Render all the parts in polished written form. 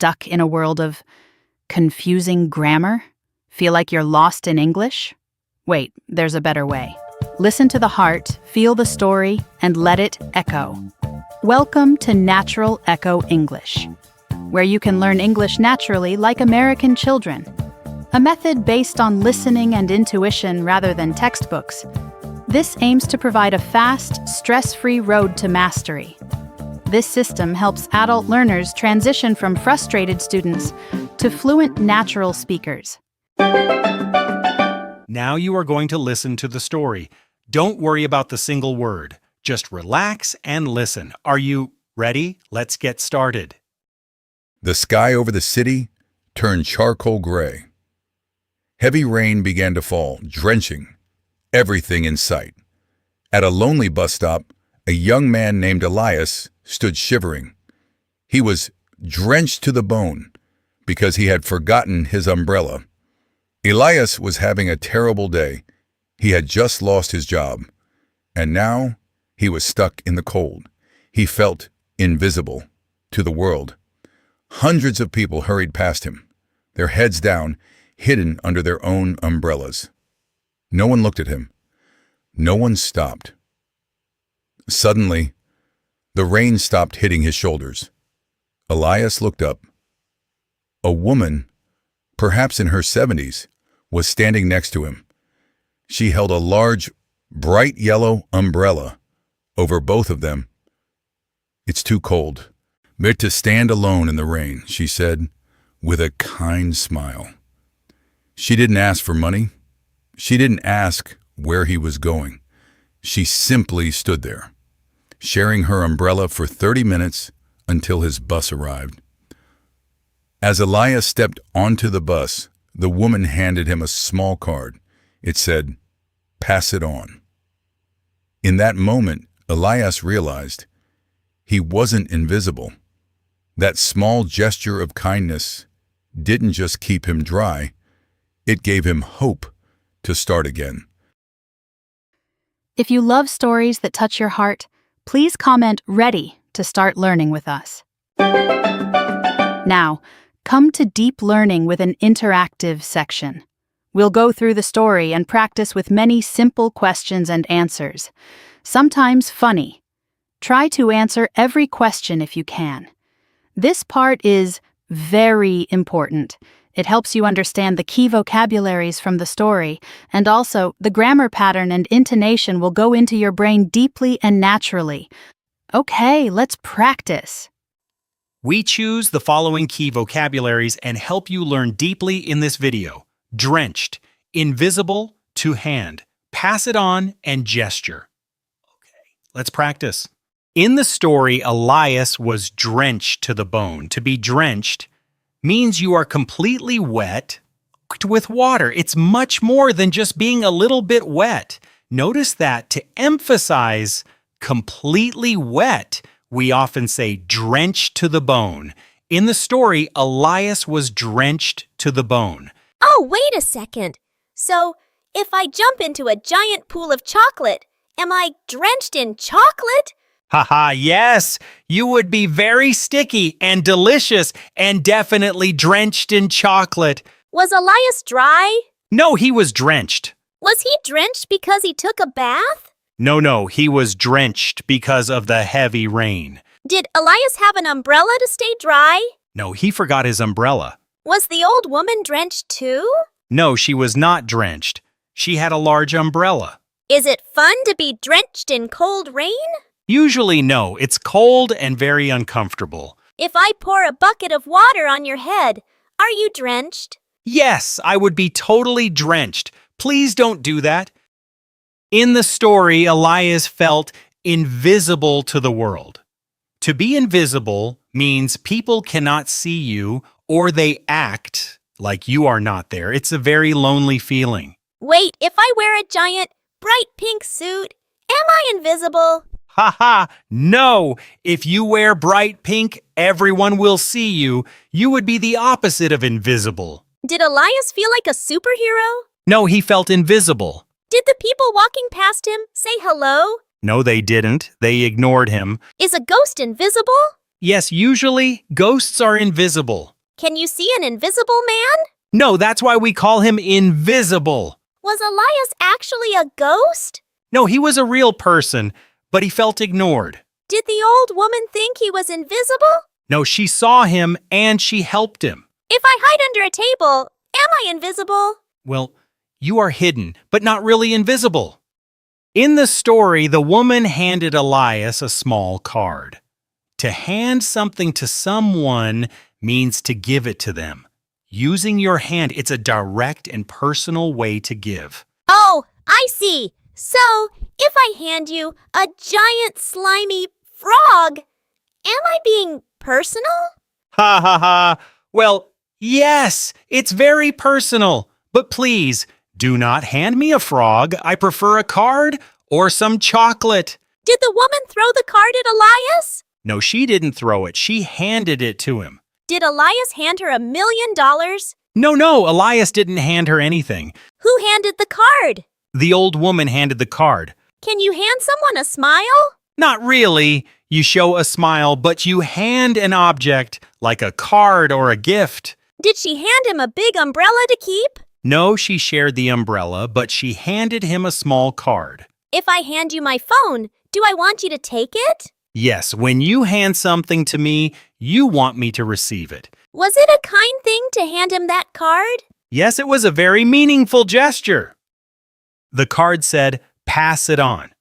stuck in a world of confusing grammar? Feel like you're lost in English? Wait, there's a better way. Listen to the heart, feel the story, and let it echo. Welcome to Natural Echo English, where you can learn English naturally like American children. A method based on listening and intuition rather than textbooks. This aims to provide a fast, stress-free road to mastery. This system helps adult learners transition from frustrated students to fluent natural speakers. Now you are going to listen to the story. Don't worry about the single word. Just relax and listen. Are you ready? Let's get started. The sky over the city turned charcoal gray. Heavy rain began to fall, drenching everything in sight. At a lonely bus stop, a young man named Elias stood shivering. He was drenched to the bone because he had forgotten his umbrella. Elias was having a terrible day. He had just lost his job, and now he was stuck in the cold. He felt invisible to the world. Hundreds of people hurried past him, their heads down, hidden under their own umbrellas. No one looked at him. No one stopped. Suddenly, the rain stopped hitting his shoulders. Elias looked up. A woman, perhaps in her 70s, was standing next to him. She held a large, bright yellow umbrella over both of them. "It's too cold. Better to stand alone in the rain," she said, with a kind smile. She didn't ask for money. She didn't ask where he was going. She simply stood there, sharing her umbrella for 30 minutes until his bus arrived. As Elias stepped onto the bus, the woman handed him a small card. It said, "Pass it on." In that moment, Elias realized he wasn't invisible. That small gesture of kindness didn't just keep him dry, it gave him hope to start again. If you love stories that touch your heart, please comment "Ready" to start learning with us. Now, come to deep learning with an interactive section. We'll go through the story and practice with many simple questions and answers, sometimes funny. Try to answer every question if you can. This part is very important. It helps you understand the key vocabularies from the story, and also the grammar pattern and intonation will go into your brain deeply and naturally. Okay, let's practice. We choose the following key vocabularies and help you learn deeply in this video. Drenched, invisible, to hand, pass it on, and gesture. Okay, let's practice. In the story, Elias was drenched to the bone. To be drenched means you are completely wet with water. It's much more than just being a little bit wet. Notice that to emphasize completely wet, we often say drenched to the bone. In the story, Elias was drenched to the bone. Oh, wait a second. So, if I jump into a giant pool of chocolate, am I drenched in chocolate? Haha, yes! You would be very sticky and delicious and definitely drenched in chocolate. Was Elias dry? No, he was drenched. Was he drenched because he took a bath? No, he was drenched because of the heavy rain. Did Elias have an umbrella to stay dry? No, he forgot his umbrella. Was the old woman drenched too? No, she was not drenched. She had a large umbrella. Is it fun to be drenched in cold rain? Usually no, it's cold and very uncomfortable. If I pour a bucket of water on your head, are you drenched? Yes, I would be totally drenched. Please don't do that. In the story, Elias felt invisible to the world. To be invisible means people cannot see you or they act like you are not there. It's a very lonely feeling. Wait, if I wear a giant, bright pink suit, am I invisible? Haha, no! If you wear bright pink, everyone will see you. You would be the opposite of invisible. Did Elias feel like a superhero? No, he felt invisible. Did the people walking past him say hello? No, they didn't. They ignored him. Is a ghost invisible? Yes, usually, ghosts are invisible. Can you see an invisible man? No, that's why we call him invisible. Was Elias actually a ghost? No, he was a real person, but he felt ignored. Did the old woman think he was invisible? No, she saw him and she helped him. If I hide under a table, am I invisible? Well, you are hidden, but not really invisible. In the story, the woman handed Elias a small card. To hand something to someone means to give it to them. Using your hand, it's a direct and personal way to give. Oh, I see. So, if I hand you a giant slimy frog, am I being personal? Ha ha ha. Well, yes, it's very personal. But please, do not hand me a frog. I prefer a card or some chocolate. Did the woman throw the card at Elias? No, she didn't throw it. She handed it to him. Did Elias hand her $1 million? No, Elias didn't hand her anything. Who handed the card? The old woman handed the card. Can you hand someone a smile? Not really. You show a smile, but you hand an object, like a card or a gift. Did she hand him a big umbrella to keep? No, she shared the umbrella, but she handed him a small card. If I hand you my phone, do I want you to take it? Yes, when you hand something to me, you want me to receive it. Was it a kind thing to hand him that card? Yes, it was a very meaningful gesture. The card said, "Pass it on."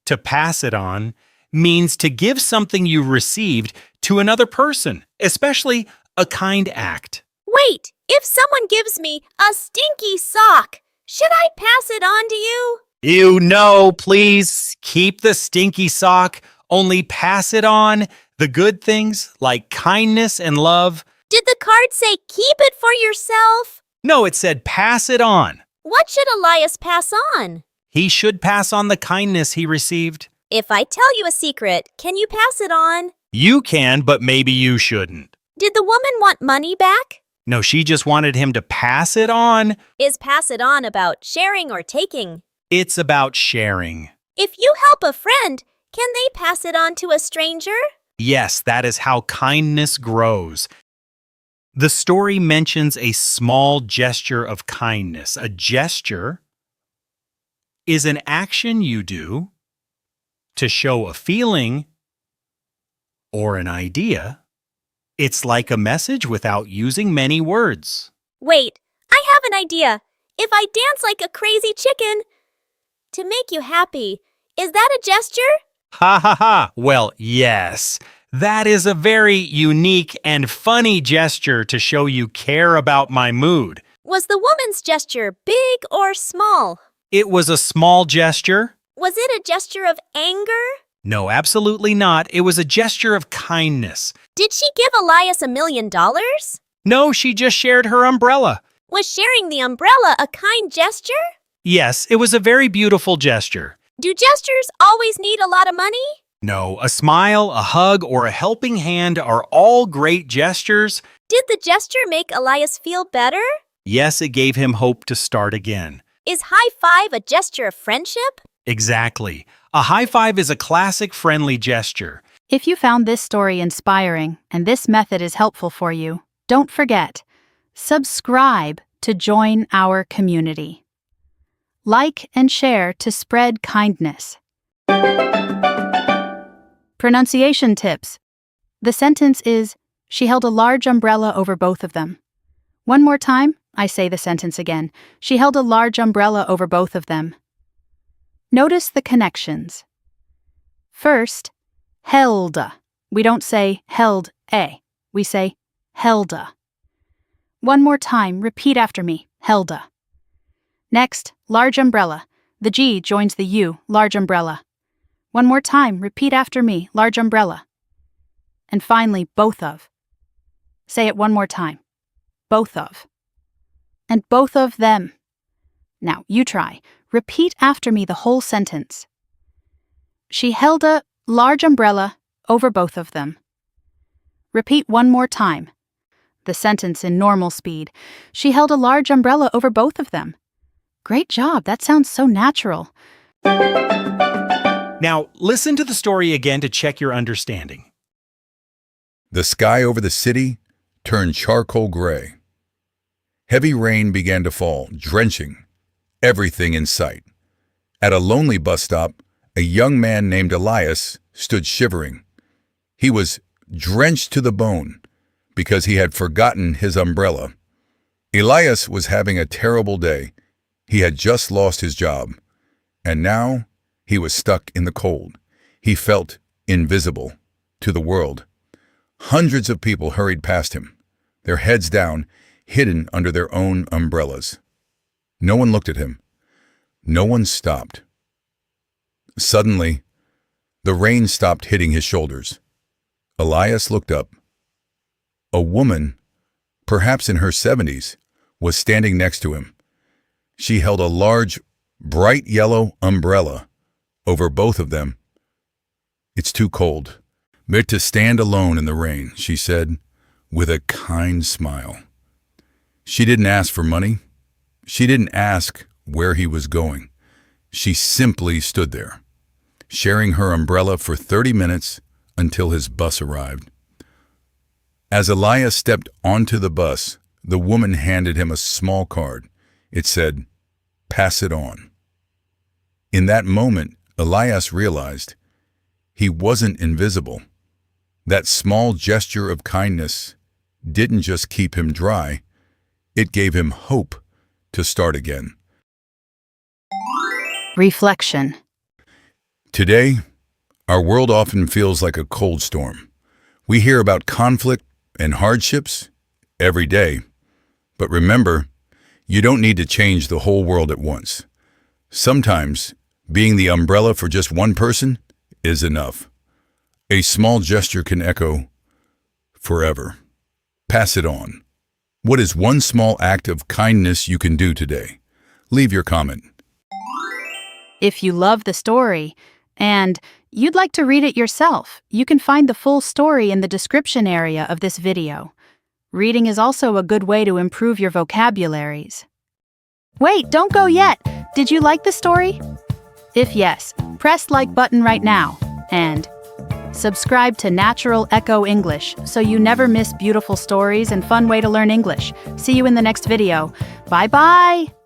To pass it on means to give something you received to another person, especially a kind act. Wait, if someone gives me a stinky sock, should I pass it on to you? No, please keep the stinky sock. Only pass it on. The good things like kindness and love. Did the card say keep it for yourself? No, it said pass it on. What should Elias pass on? He should pass on the kindness he received. If I tell you a secret, can you pass it on? You can, but maybe you shouldn't. Did the woman want money back? No, she just wanted him to pass it on. Is pass it on about sharing or taking? It's about sharing. If you help a friend, can they pass it on to a stranger? Yes, that is how kindness grows. The story mentions a small gesture of kindness. A gesture is an action you do to show a feeling or an idea. It's like a message without using many words. Wait, I have an idea. If I dance like a crazy chicken to make you happy, is that a gesture? Ha ha ha! Well, yes. That is a very unique and funny gesture to show you care about my mood. Was the woman's gesture big or small? It was a small gesture. Was it a gesture of anger? No, absolutely not. It was a gesture of kindness. Did she give Elias $1 million? No, she just shared her umbrella. Was sharing the umbrella a kind gesture? Yes, it was a very beautiful gesture. Do gestures always need a lot of money? No, a smile, a hug, or a helping hand are all great gestures. Did the gesture make Elias feel better? Yes, it gave him hope to start again. Is high five a gesture of friendship? Exactly. A high five is a classic friendly gesture. If you found this story inspiring and this method is helpful for you, don't forget, subscribe to join our community. Like and share to spread kindness. Pronunciation tips. The sentence is, she held a large umbrella over both of them. One more time, I say the sentence again. She held a large umbrella over both of them. Notice the connections. First, held. We don't say held a, we say helda. One more time, repeat after me, helda. Next, large umbrella. The G joins the U, large umbrella. One more time, repeat after me, large umbrella. And finally, both of. Say it one more time. Both of. And both of them. Now, you try. Repeat after me the whole sentence. She held a large umbrella over both of them. Repeat one more time. The sentence in normal speed. She held a large umbrella over both of them. Great job, that sounds so natural. Now, listen to the story again to check your understanding. The sky over the city turned charcoal gray. Heavy rain began to fall, drenching everything in sight. At a lonely bus stop, a young man named Elias stood shivering. He was drenched to the bone because he had forgotten his umbrella. Elias was having a terrible day. He had just lost his job, and now he was stuck in the cold. He felt invisible to the world. Hundreds of people hurried past him, their heads down, hidden under their own umbrellas. No one looked at him. No one stopped. Suddenly, the rain stopped hitting his shoulders. Elias looked up. A woman, perhaps in her 70s, was standing next to him. She held a large, bright yellow umbrella over both of them. "It's too cold. Meant to stand alone in the rain," she said, with a kind smile. She didn't ask for money. She didn't ask where he was going. She simply stood there, sharing her umbrella for 30 minutes until his bus arrived. As Elias stepped onto the bus, the woman handed him a small card. It said, "Pass it on." In that moment, Elias realized he wasn't invisible. That small gesture of kindness didn't just keep him dry, it gave him hope to start again. Reflection. Today, our world often feels like a cold storm. We hear about conflict and hardships every day. But remember, you don't need to change the whole world at once. Sometimes, being the umbrella for just one person is enough. A small gesture can echo forever. Pass it on. What is one small act of kindness you can do today? Leave your comment. If you love the story and you'd like to read it yourself, you can find the full story in the description area of this video. Reading is also a good way to improve your vocabularies. Wait, don't go yet! Did you like the story? If yes, press like button right now and subscribe to Natural Echo English so you never miss beautiful stories and fun way to learn English. See you in the next video. Bye-bye!